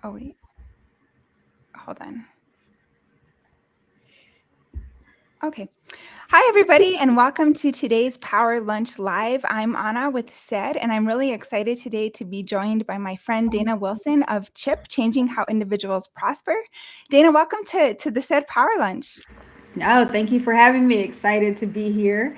Oh, wait, hold on. Okay. Hi, everybody, and welcome to today's Power Lunch Live. I'm Anna with SED, and I'm really excited today to be joined by my friend Dana Wilson of CHIP, Changing How Individuals Prosper. Dana, welcome to the SED Power Lunch. No, thank you for having me. Excited to be here.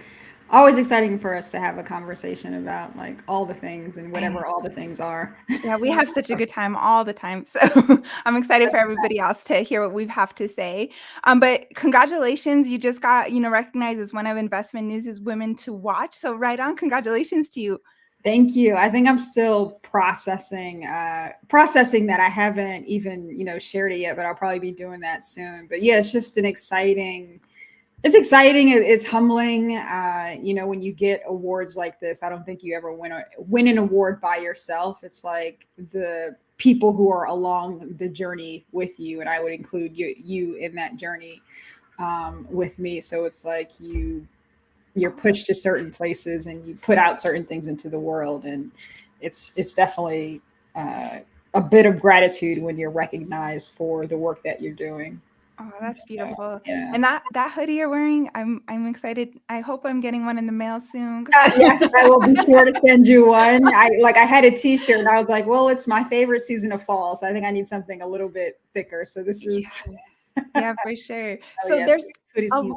Always exciting for us to have a conversation about like all the things and whatever all the things are. Yeah, we have such a good time all the time. So I'm excited for everybody else to hear what we have to say. But congratulations, you just got, recognized as one of Investment News' Women to Watch. So right on, congratulations to you. Thank you. I think I'm still processing that. I haven't even, shared it yet, but I'll probably be doing that soon. But yeah, it's just it's exciting. It's humbling. When you get awards like this, I don't think you ever win an award by yourself. It's like the people who are along the journey with you, and I would include you in that journey with me. So it's like you're pushed to certain places and you put out certain things into the world, and it's definitely a bit of gratitude when you're recognized for the work that you're doing. Oh, that's So, beautiful. yeah. And that hoodie you're wearing, I'm excited. I hope I'm getting one in the mail soon. Yes, I will be sure to send you one. I had a T-shirt and I was like, well, it's my favorite season of fall, so I think I need something a little bit thicker. So this is Yeah, yeah, for sure. oh So yes, there's it's hoodie a season.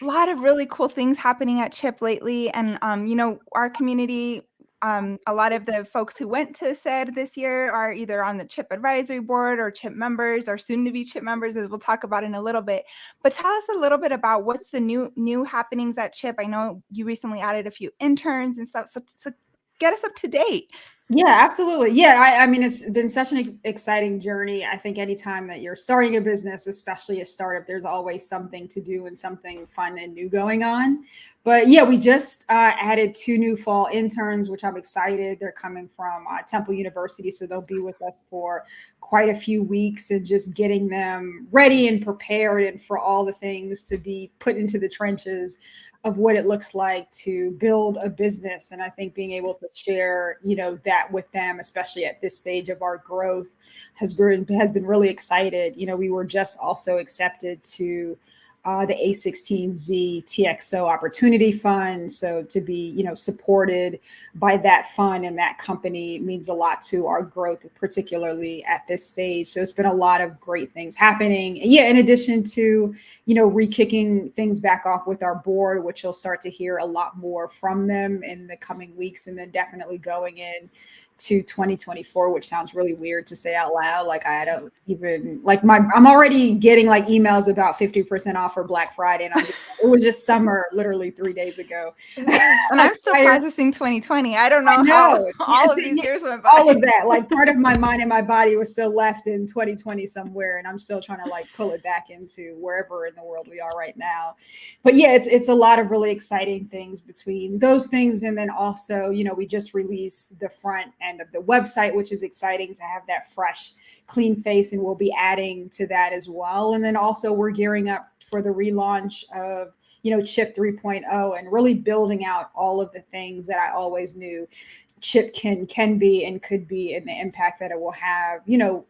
lot of really cool things happening at CHIP lately, and our community. A lot of the folks who went to SED this year are either on the CHIP advisory board or CHIP members or soon to be CHIP members, as we'll talk about in a little bit. But tell us a little bit about what's the new happenings at CHIP. I know you recently added a few interns and stuff, so get us up to date. Yeah, absolutely. Yeah, I mean, it's been such an exciting journey. I think anytime that you're starting a business, especially a startup, there's always something to do and something fun and new going on. But yeah, we just added two new fall interns, which I'm excited. They're coming from Temple University, so they'll be with us for quite a few weeks and just getting them ready and prepared and for all the things to be put into the trenches of what it looks like to build a business. And I think being able to share, that with them, especially at this stage of our growth, has been really excited. We were just also accepted to the A16Z TXO Opportunity Fund. So to be, supported by that fund and that company means a lot to our growth, particularly at this stage. So it's been a lot of great things happening. And yeah, in addition to, re-kicking things back off with our board, which you'll start to hear a lot more from them in the coming weeks, and then definitely going in to 2024, which sounds really weird to say out loud. Like I don't even like I'm already getting like emails about 50% off for Black Friday. And it was just summer literally 3 days ago. It is. And Like I'm still prior processing 2020. I don't I know how know. all Yes, of these yeah, years went all by. of that. Like part of my mind and my body was still left in 2020 somewhere, and I'm still trying to like pull it back into wherever in the world we are right now. But yeah, it's a lot of really exciting things between those things, and then also, we just released the front end of the website, which is exciting to have that fresh, clean face, and we'll be adding to that as well. And then also we're gearing up for the relaunch of chip 3.0 and really building out all of the things that I always knew chip can be and could be, and the impact that it will have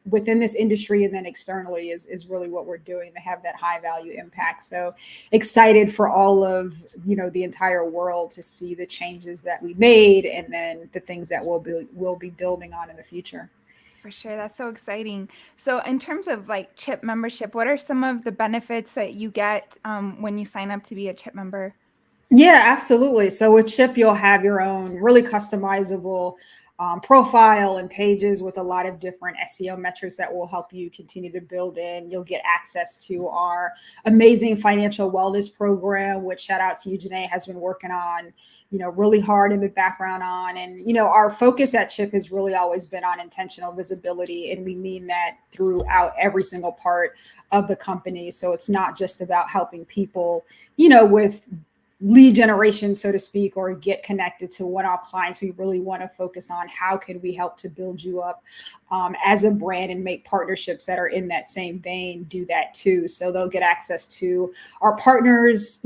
within this industry and then externally is really what we're doing to have that high value impact. So excited for all of the entire world to see the changes that we made and then the things that we'll be building on in the future. For sure. That's so exciting. So, in terms of like CHIP membership, what are some of the benefits that you get when you sign up to be a CHIP member? Yeah, absolutely. So with Chip, you'll have your own really customizable profile and pages with a lot of different SEO metrics that will help you continue to build in. You'll get access to our amazing financial wellness program, which shout out to you, Janae, has been working on, really hard in the background on. And, our focus at Chip has really always been on intentional visibility. And we mean that throughout every single part of the company. So it's not just about helping people, with lead generation, so to speak, or get connected to one-off clients. We really want to focus on how can we help to build you up as a brand and make partnerships that are in that same vein do that too. So they'll get access to our partners,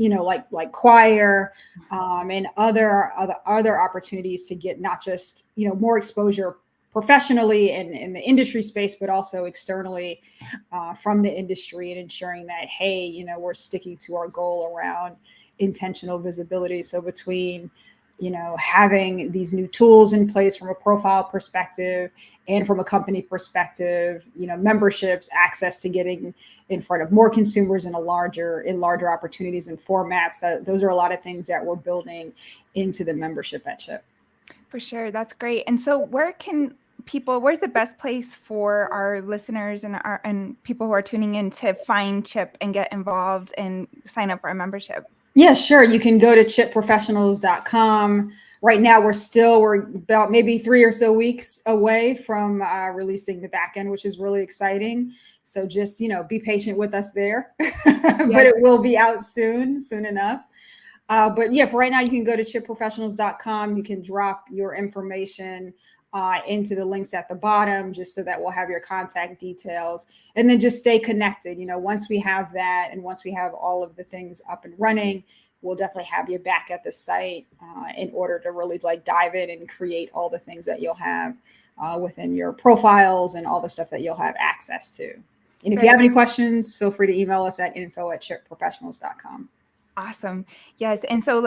like Choir and other opportunities to get not just more exposure professionally and in the industry space, but also externally from the industry, and ensuring that, hey, we're sticking to our goal around intentional visibility. So between having these new tools in place from a profile perspective and from a company perspective, memberships, access to getting in front of more consumers in larger opportunities and formats. Those are a lot of things that we're building into the membership at CHIP. For sure. That's great. And so where's the best place for our listeners and people who are tuning in to find CHIP and get involved and sign up for a membership? Yeah, sure. You can go to chipprofessionals.com. Right now, we're about maybe 3 or so weeks away from releasing the back end, which is really exciting. So just, be patient with us there, but it will be out soon enough. But yeah, for right now, you can go to chipprofessionals.com. You can drop your information into the links at the bottom, just so that we'll have your contact details, and then just stay connected. Once we have that, and once we have all of the things up and running, we'll definitely have you back at the site in order to really dive in and create all the things that you'll have within your profiles and all the stuff that you'll have access to. And if you have any questions, feel free to email us at info@chipprofessionals.com. Awesome. Yes. And so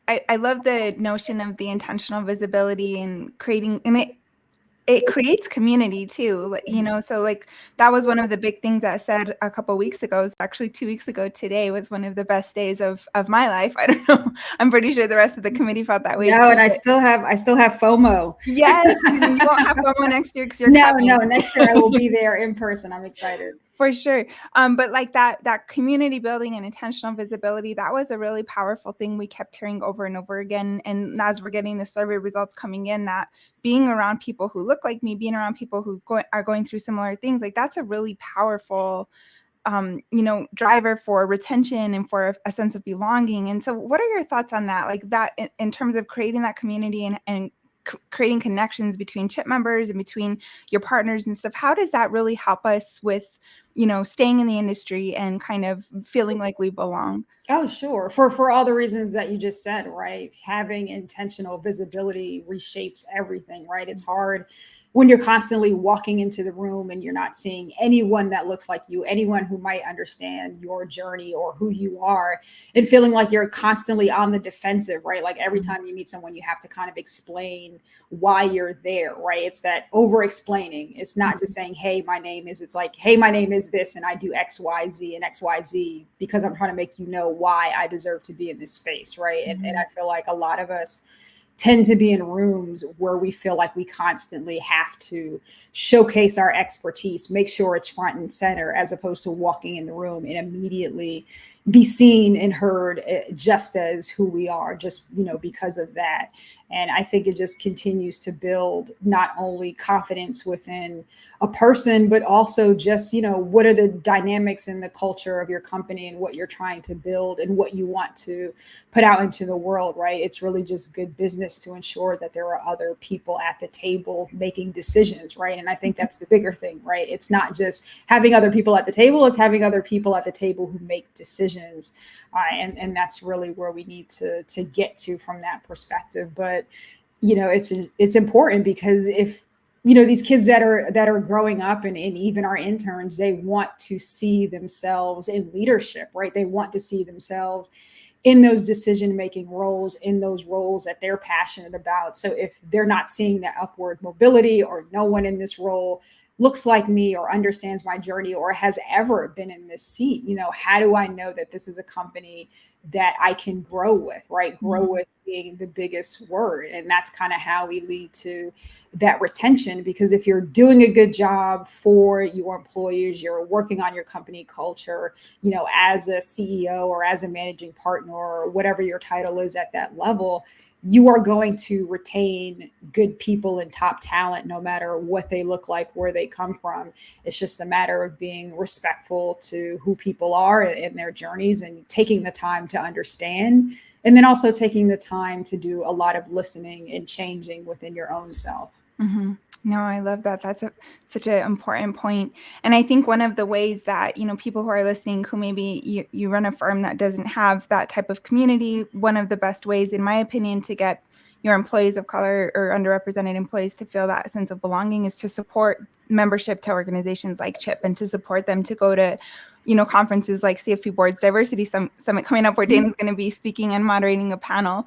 I love the notion of the intentional visibility and creating, and it creates community too, so that was one of the big things I said a couple of weeks ago. It was actually 2 weeks ago today was one of the best days of my life. I don't know. I'm pretty sure the rest of the committee felt that way. No, and I still have FOMO. Yes. You won't have FOMO next year because you're coming. No, next year I will be there in person. I'm excited. For sure. But that community building and intentional visibility, that was a really powerful thing we kept hearing over and over again. And as we're getting the survey results coming in, that being around people who look like me, being around people who are going through similar things, that's a really powerful, driver for retention and for a sense of belonging. And so what are your thoughts on that? That in terms of creating that community and creating connections between CHIP members and between your partners and stuff, how does that really help us with staying in the industry and kind of feeling like we belong? Oh, sure. For all the reasons that you just said, right? Having intentional visibility reshapes everything, right? It's hard when you're constantly walking into the room and you're not seeing anyone that looks like you, anyone who might understand your journey or who you are, and feeling like you're constantly on the defensive, right? Every time you meet someone, you have to kind of explain why you're there, right? It's that over explaining. It's not just saying, hey, my name is, it's like, hey, my name is this, and I do X, Y, Z and X, Y, Z because I'm trying to make you know why I deserve to be in this space, right? And I feel like a lot of us tend to be in rooms where we feel like we constantly have to showcase our expertise, make sure it's front and center, as opposed to walking in the room and immediately be seen and heard just as who we are, just, because of that. And I think it just continues to build not only confidence within a person, but also just, what are the dynamics in the culture of your company and what you're trying to build and what you want to put out into the world, right? It's really just good business to ensure that there are other people at the table making decisions, right? And I think that's the bigger thing, right? It's not just having other people at the table, it's having other people at the table who make decisions. And that's really where we need to get to from that perspective. But, it's important because if, these kids that are growing up and even our interns, they want to see themselves in leadership, right? They want to see themselves in those decision-making roles, in those roles that they're passionate about. So if they're not seeing that upward mobility, or no one in this role looks like me or understands my journey or has ever been in this seat, how do I know that this is a company that I can grow with, right? Grow with being the biggest word. And that's kind of how we lead to that retention, because if you're doing a good job for your employees, you're working on your company culture, as a CEO or as a managing partner or whatever your title is at that level, you are going to retain good people and top talent, no matter what they look like, where they come from. It's just a matter of being respectful to who people are in their journeys and taking the time to understand, and then also taking the time to do a lot of listening and changing within your own self. Mm-hmm. No, I love that. That's such an important point. And I think one of the ways that, people who are listening, who maybe you run a firm that doesn't have that type of community, one of the best ways, in my opinion, to get, your employees of color or underrepresented employees to feel that sense of belonging is to support membership to organizations like CHIP and to support them to go to conferences like CFP Board's Diversity Summit coming up, where Dana's going to be speaking and moderating a panel.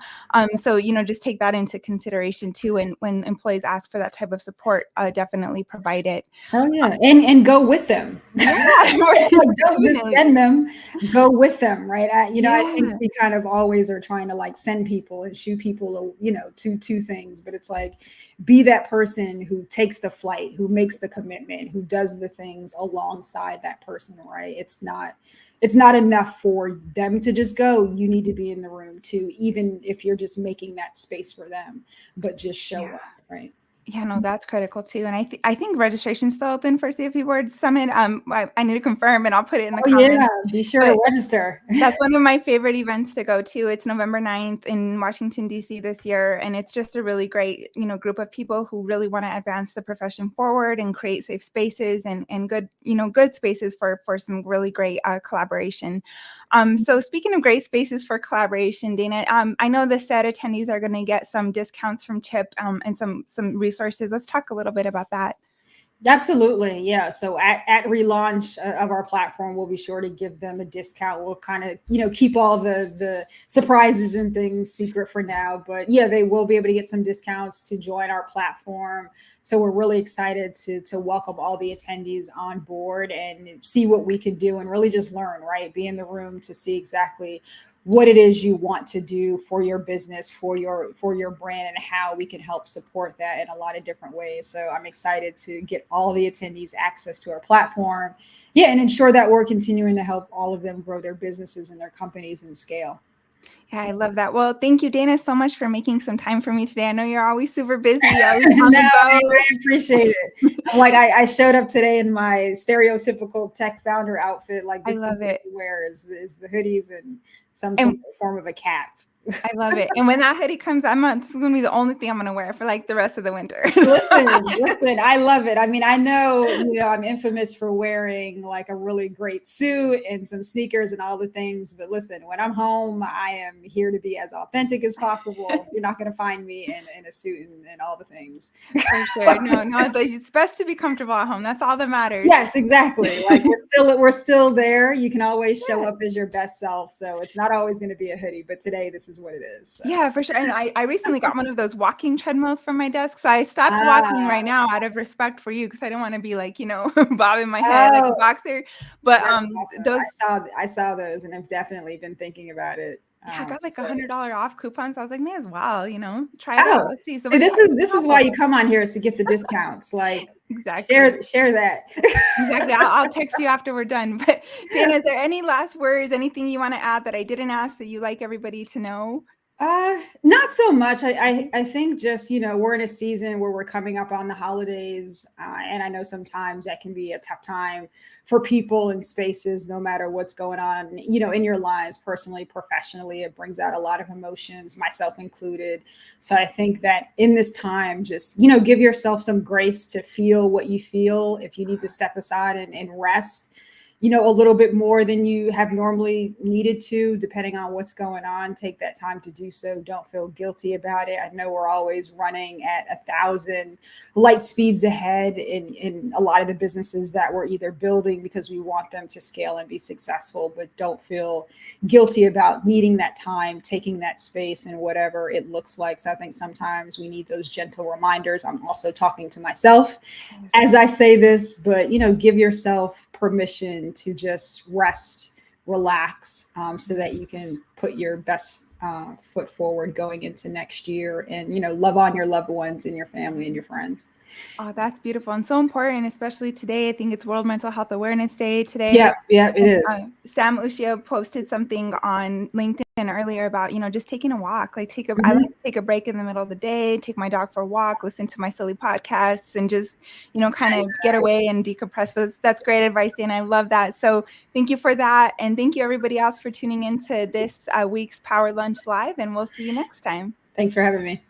So, just take that into consideration too. And when employees ask for that type of support, definitely provide it. Oh yeah, and go with them. Yeah, don't just send them, go with them, right? I think we kind of always are trying to like send people and shoot people, to things, but it's like, be that person who takes the flight, who makes the commitment, who does the things alongside that person, right? It's not enough for them to just go. You need to be in the room too, even if you're just making that space for them, but just show up, right? Yeah, no, that's critical too. And I think registration's still open for CFP Board Summit. I need to confirm, and I'll put it in the comments. Yeah, be sure to register. That's one of my favorite events to go to. It's November 9th in Washington, D.C. this year. And it's just a really great, group of people who really want to advance the profession forward and create safe spaces and good, good spaces for some really great collaboration. So speaking of great spaces for collaboration, Dana, I know the SED attendees are going to get some discounts from CHIP and some resources. Let's talk a little bit about that. Absolutely. Yeah. So at relaunch of our platform, we'll be sure to give them a discount. We'll kind of, keep all the surprises and things secret for now, but yeah, they will be able to get some discounts to join our platform. So we're really excited to welcome all the attendees on board and see what we can do and really just learn, right? Be in the room to see exactly what it is you want to do for your business, for your brand, and how we can help support that in a lot of different ways. So I'm excited to get all the attendees access to our platform. Yeah, and ensure that we're continuing to help all of them grow their businesses and their companies and scale. Yeah, I love that. Well, thank you, Dana, so much for making some time for me today. I know you're always super busy. I appreciate it. Like I showed up today in my stereotypical tech founder outfit. Like this, I love it. Wear is the hoodies and some form of a cap. I love it. And when that hoodie comes, it's going to be the only thing I'm going to wear for like the rest of the winter. Listen, I love it. I mean, I know, I'm infamous for wearing like a really great suit and some sneakers and all the things. But listen, when I'm home, I am here to be as authentic as possible. You're not going to find me in a suit and all the things. For sure. No, it's best to be comfortable at home. That's all that matters. Yes, exactly. Like we're still there. You can always show up as your best self. So it's not always going to be a hoodie, but today this is what it is. So. Yeah, for sure. And I recently got one of those walking treadmills from my desk. So I stopped walking right now out of respect for you because I don't want to be like, bobbing my head like a boxer. But those I saw those and I've definitely been thinking about it. Yeah, I got like $100 off coupons. I was like, may as well, try it out. Let's see. So this is why you come on here, is to get the discounts. Like exactly. Share that. Exactly. I'll text you after we're done. But Dana, is there any last words, anything you want to add that I didn't ask that you like everybody to know? Not so much. I think just, we're in a season where we're coming up on the holidays. And I know sometimes that can be a tough time for people in spaces, no matter what's going on, in your lives, personally, professionally. It brings out a lot of emotions, myself included. So I think that in this time, just, give yourself some grace to feel what you feel. If you need to step aside and rest, a little bit more than you have normally needed to, depending on what's going on, take that time to do so. Don't feel guilty about it. I know we're always running at 1,000 light speeds ahead in a lot of the businesses that we're either building because we want them to scale and be successful, but don't feel guilty about needing that time, taking that space and whatever it looks like. So I think sometimes we need those gentle reminders. I'm also talking to myself as I say this, but, give yourself permission to just rest, relax, so that you can put your best foot forward going into next year and, love on your loved ones and your family and your friends. Oh, that's beautiful and so important, especially today. I think it's World Mental Health Awareness Day today. Yeah, it is. Sam Ushia posted something on LinkedIn earlier about, just taking a walk. Like I like to take a break in the middle of the day, take my dog for a walk, listen to my silly podcasts, and just, kind of get away and decompress. But that's great advice, Dan. I love that. So thank you for that. And thank you everybody else for tuning into this week's Power Lunch Live, and we'll see you next time. Thanks for having me.